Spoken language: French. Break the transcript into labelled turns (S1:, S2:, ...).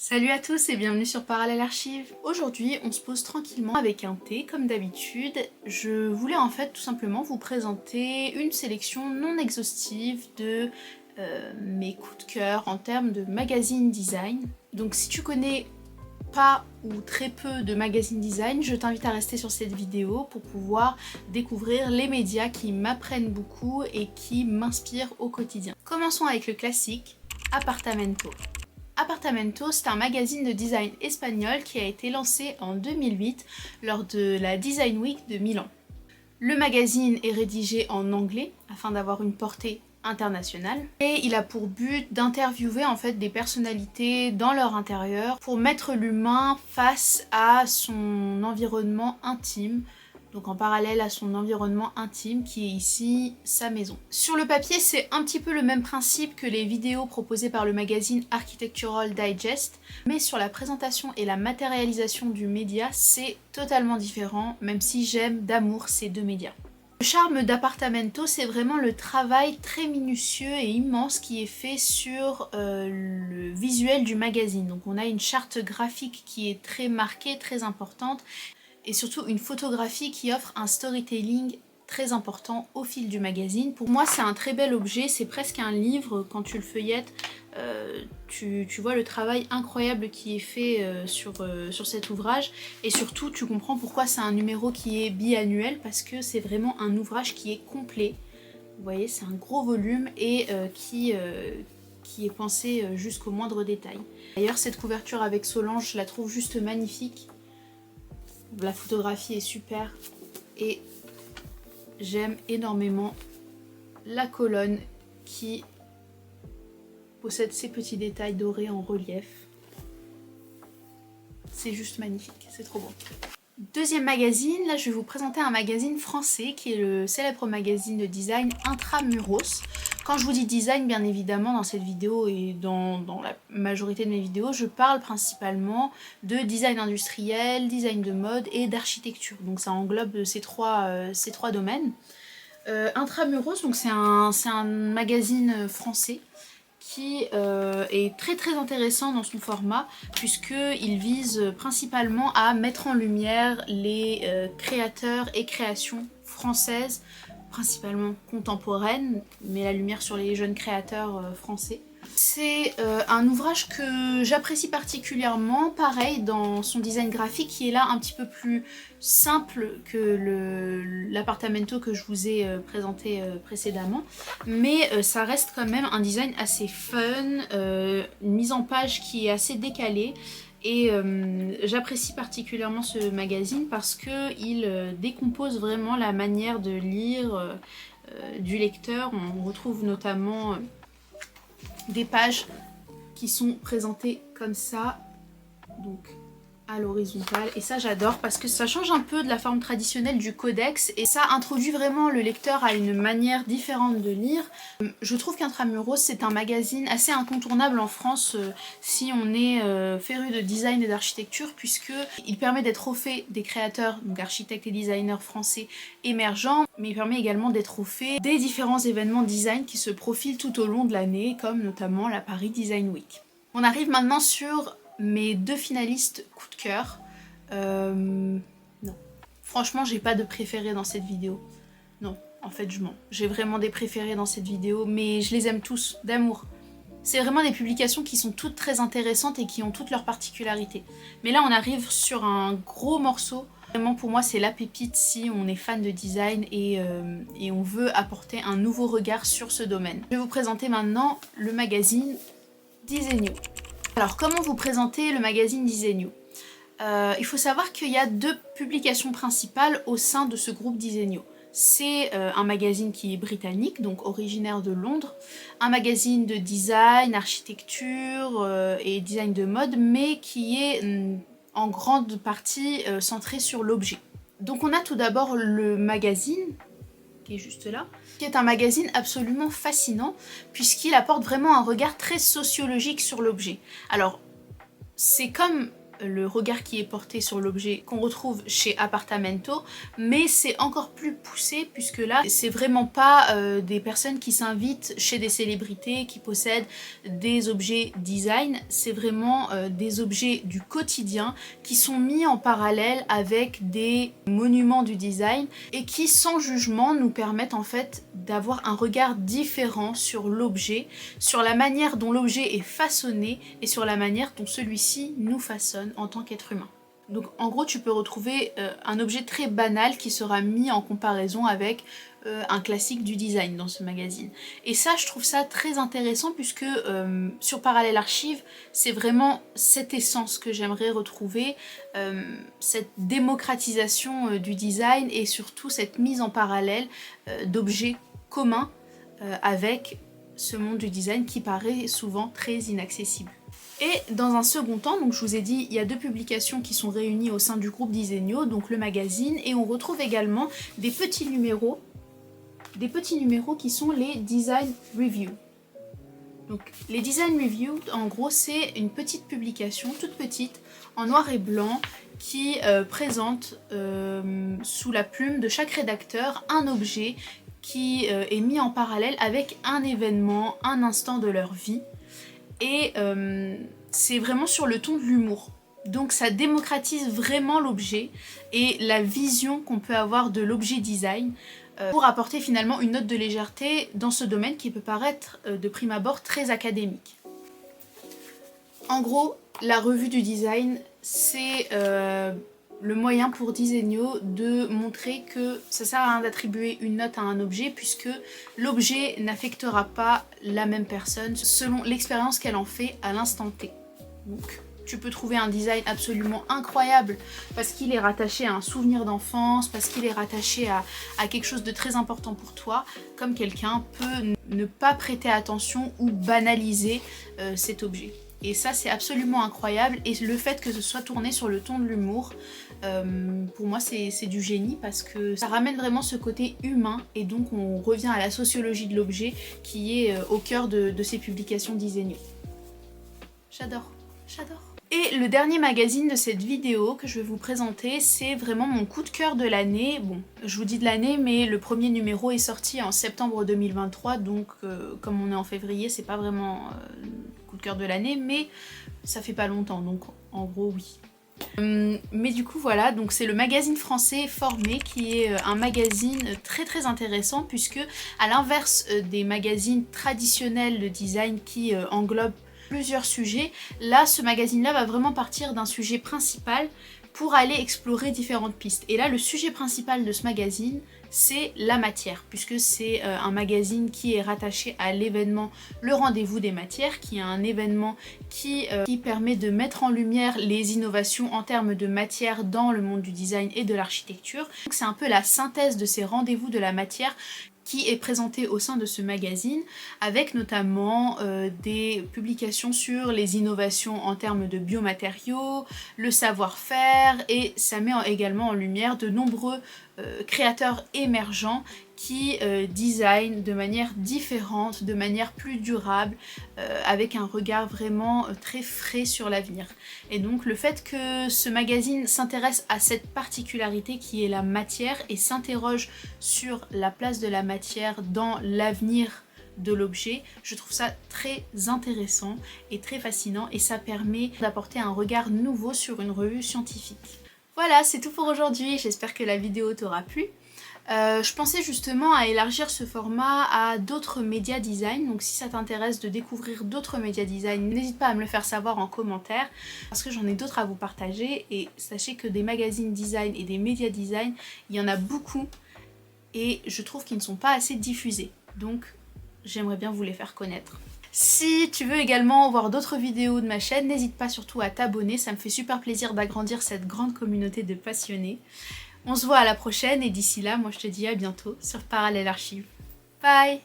S1: Salut à tous et bienvenue sur Parallèle Archive. Aujourd'hui, on se pose tranquillement avec un thé, comme d'habitude. Je voulais en fait tout simplement vous présenter une sélection non exhaustive de mes coups de cœur en termes de magazine design. Donc si tu connais pas ou très peu de magazine design, je t'invite à rester sur cette vidéo pour pouvoir découvrir les médias qui m'apprennent beaucoup et qui m'inspirent au quotidien. Commençons avec le classique, Apartamento. Apartamento, c'est un magazine de design espagnol qui a été lancé en 2008 lors de la Design Week de Milan. Le magazine est rédigé en anglais afin d'avoir une portée internationale et il a pour but d'interviewer en fait des personnalités dans leur intérieur pour mettre l'humain face à son environnement intime, donc en parallèle à son environnement intime qui est ici sa maison. Sur le papier, c'est un petit peu le même principe que les vidéos proposées par le magazine Architectural Digest, mais sur la présentation et la matérialisation du média, c'est totalement différent, même si j'aime d'amour ces deux médias. Le charme d'Apartamento, c'est vraiment le travail très minutieux et immense qui est fait sur le visuel du magazine. Donc on a une charte graphique qui est très marquée, très importante, et surtout une photographie qui offre un storytelling très important au fil du magazine. Pour moi, c'est un très bel objet, c'est presque un livre. Quand tu le feuillettes, tu vois le travail incroyable qui est fait sur cet ouvrage, et surtout tu comprends pourquoi c'est un numéro qui est biannuel, parce que c'est vraiment un ouvrage qui est complet. Vous voyez, c'est un gros volume et qui est pensé jusqu'au moindre détail. D'ailleurs, cette couverture avec Solange, je la trouve juste magnifique. La photographie est super et j'aime énormément la colonne qui possède ces petits détails dorés en relief. C'est juste magnifique, c'est trop beau. Deuxième magazine, là je vais vous présenter un magazine français qui est le célèbre magazine de design Intramuros. Quand je vous dis design, bien évidemment, dans cette vidéo et dans la majorité de mes vidéos, je parle principalement de design industriel, design de mode et d'architecture. Donc ça englobe ces trois domaines. Intramuros, donc c'est un magazine français qui est très très intéressant dans son format, puisqu'il vise principalement à mettre en lumière les créateurs et créations françaises, principalement contemporaines, mais la lumière sur les jeunes créateurs français. C'est un ouvrage que j'apprécie particulièrement, pareil dans son design graphique qui est là un petit peu plus simple que l'Apartamento que je vous ai présenté précédemment, mais ça reste quand même un design assez fun, une mise en page qui est assez décalée. Et j'apprécie particulièrement ce magazine parce qu'il décompose vraiment la manière de lire du lecteur. On retrouve notamment des pages qui sont présentées comme ça, donc à l'horizontale, et ça j'adore parce que ça change un peu de la forme traditionnelle du codex et ça introduit vraiment le lecteur à une manière différente de lire. Je trouve qu'Intramuros c'est un magazine assez incontournable en France si on est féru de design et d'architecture, puisque il permet d'être au fait des créateurs, donc architectes et designers français émergents, mais il permet également d'être au fait des différents événements design qui se profilent tout au long de l'année, comme notamment la Paris Design Week. On arrive maintenant sur mes deux finalistes coup de cœur. Non. Franchement, j'ai pas de préférés dans cette vidéo. Non, en fait, je mens. J'ai vraiment des préférés dans cette vidéo, mais je les aime tous, d'amour. C'est vraiment des publications qui sont toutes très intéressantes et qui ont toutes leurs particularités. Mais là, on arrive sur un gros morceau. Vraiment, pour moi, c'est la pépite si on est fan de design et on veut apporter un nouveau regard sur ce domaine. Je vais vous présenter maintenant le magazine Disegno. Alors, comment vous présenter le magazine Disegno ? Il faut savoir qu'il y a deux publications principales au sein de ce groupe Disegno. C'est un magazine qui est britannique, donc originaire de Londres, un magazine de design, architecture et design de mode, mais qui est en grande partie centré sur l'objet. Donc on a tout d'abord le magazine, qui est juste là, qui est un magazine absolument fascinant puisqu'il apporte vraiment un regard très sociologique sur l'objet. Alors, c'est comme le regard qui est porté sur l'objet qu'on retrouve chez Apartamento, mais c'est encore plus poussé puisque là c'est vraiment pas des personnes qui s'invitent chez des célébrités qui possèdent des objets design, c'est vraiment des objets du quotidien qui sont mis en parallèle avec des monuments du design et qui sans jugement nous permettent en fait d'avoir un regard différent sur l'objet, sur la manière dont l'objet est façonné et sur la manière dont celui-ci nous façonne en tant qu'être humain. Donc en gros tu peux retrouver un objet très banal qui sera mis en comparaison avec un classique du design dans ce magazine. Et ça je trouve ça très intéressant puisque sur Parallèle Archive c'est vraiment cette essence que j'aimerais retrouver, cette démocratisation du design et surtout cette mise en parallèle d'objets communs avec ce monde du design qui paraît souvent très inaccessible. Et dans un second temps, donc je vous ai dit, il y a 2 publications qui sont réunies au sein du groupe Disenio, donc le magazine, et on retrouve également des petits numéros qui sont les Design Review. Donc les Design Review, en gros, c'est une petite publication, toute petite, en noir et blanc, qui présente sous la plume de chaque rédacteur un objet qui est mis en parallèle avec un événement, un instant de leur vie. Et c'est vraiment sur le ton de l'humour. Donc ça démocratise vraiment l'objet et la vision qu'on peut avoir de l'objet design pour apporter finalement une note de légèreté dans ce domaine qui peut paraître de prime abord très académique. En gros, la revue du design, c'est le moyen pour Disenio de montrer que ça sert à rien d'attribuer une note à un objet puisque l'objet n'affectera pas la même personne selon l'expérience qu'elle en fait à l'instant T. Donc tu peux trouver un design absolument incroyable parce qu'il est rattaché à un souvenir d'enfance, parce qu'il est rattaché à quelque chose de très important pour toi, comme quelqu'un peut ne pas prêter attention ou banaliser cet objet. Et ça c'est absolument incroyable et le fait que ce soit tourné sur le ton de l'humour, pour moi c'est du génie parce que ça ramène vraiment ce côté humain et donc on revient à la sociologie de l'objet qui est au cœur de ces publications Disenio. J'adore, j'adore. Et le dernier magazine de cette vidéo que je vais vous présenter, c'est vraiment mon coup de cœur de l'année. Bon, je vous dis de l'année, mais le premier numéro est sorti en septembre 2023, donc comme on est en février, c'est pas vraiment coup de cœur de l'année, mais ça fait pas longtemps, donc en gros oui. Mais du coup voilà, donc c'est le magazine français Formé qui est un magazine très très intéressant puisque à l'inverse des magazines traditionnels de design qui englobent plusieurs sujets, là ce magazine-là va vraiment partir d'un sujet principal pour aller explorer différentes pistes. Et là le sujet principal de ce magazine c'est la matière, puisque c'est un magazine qui est rattaché à l'événement Le Rendez-vous des Matières, qui est un événement qui permet de mettre en lumière les innovations en termes de matière dans le monde du design et de l'architecture. C'est un peu la synthèse de ces rendez-vous de la matière qui est présenté au sein de ce magazine, avec notamment des publications sur les innovations en termes de biomatériaux, le savoir-faire, et ça met également en lumière de nombreux créateurs émergents qui designent de manière différente, de manière plus durable, avec un regard vraiment très frais sur l'avenir. Et donc le fait que ce magazine s'intéresse à cette particularité qui est la matière et s'interroge sur la place de la matière dans l'avenir de l'objet, je trouve ça très intéressant et très fascinant et ça permet d'apporter un regard nouveau sur une revue scientifique. Voilà, c'est tout pour aujourd'hui, j'espère que la vidéo t'aura plu. Je pensais justement à élargir ce format à d'autres médias design, donc si ça t'intéresse de découvrir d'autres médias design, n'hésite pas à me le faire savoir en commentaire parce que j'en ai d'autres à vous partager et sachez que des magazines design et des médias design, il y en a beaucoup et je trouve qu'ils ne sont pas assez diffusés, donc j'aimerais bien vous les faire connaître. Si tu veux également voir d'autres vidéos de ma chaîne, n'hésite pas surtout à t'abonner, ça me fait super plaisir d'agrandir cette grande communauté de passionnés. On se voit à la prochaine et d'ici là, moi je te dis à bientôt sur Parallèle Archive. Bye!